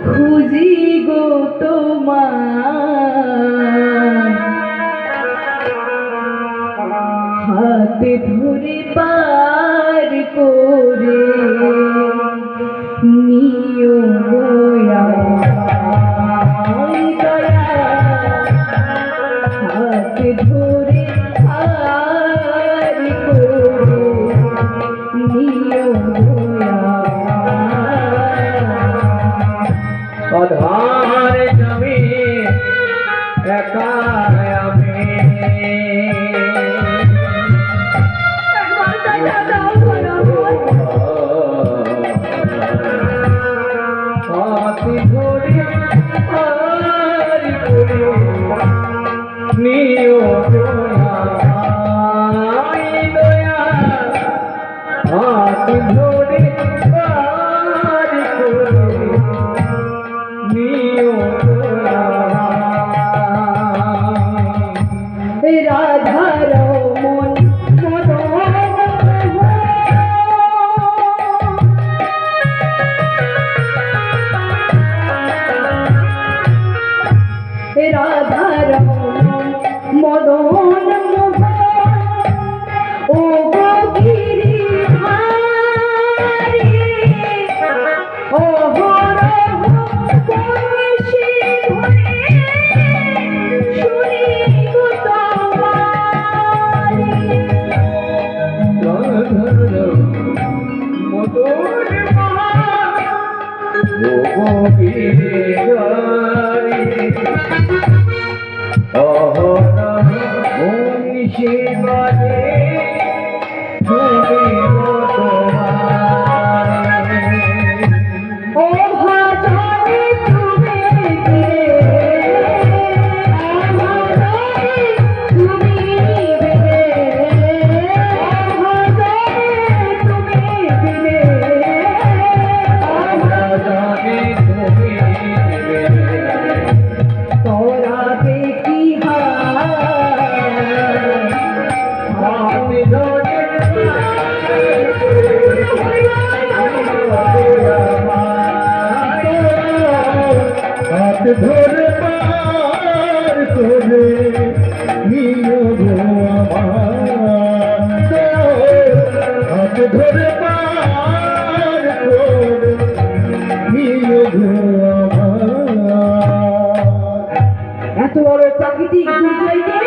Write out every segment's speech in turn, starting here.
খুঁজি গো তোমার হাতে ধরে পার করে নিও দয়া হাতে ধরে পার করে নিও দয়া আধার জমি একা আমি হাতি ধরে পার করে নিও দয়া হাতি ধরে পার করে রাধা রমন রাধা রমন মদন ও গিরি ও শিবাজে ও ভাজানে তুমি তুমি তোরা দেখি হাত ধরে পার করে নিও গো আমার হাত ধরে পার করে নিও গো এত বড় প্রাকৃতিক দুর্জয়কে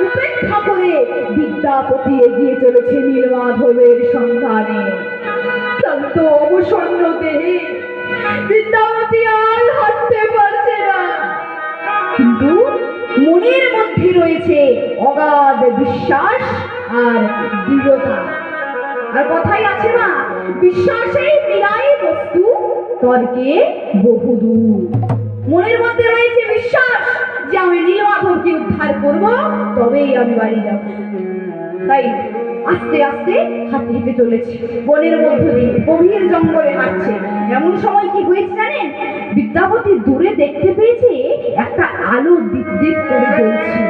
উপেক্ষা করে বিদ্যাপতি এগিয়ে চলেছে নীলমাধবের সন্ধানে। ক্লান্ত অবসন্ন দেহে বিদ্যাপতি আর হাঁটতে পারছে না, কিন্তু মনের মধ্যে রয়েছে অগাধ বিশ্বাস আর দৃঢ়তা। আর কথাই আছে না, বিশ্বাসেই মিলাই বস্তু, তর্কে বহুদূর। মনের মধ্যে রয়েছে বিশ্বাস যে আমি নীলমাধবকে উদ্ধার করব, তবেই আমি বাড়ি যাব। তাই আস্তে আস্তে হাঁটতে হেঁটে চলেছে, বনের মধ্য দিয়ে গভীর জঙ্গলে হাঁটছে। এমন সময় কি হয়েছে জানেন? বিদ্যাপতি দূরে দেখতে পেয়েছে একটা আলো দিক দিক করে জ্বলছে।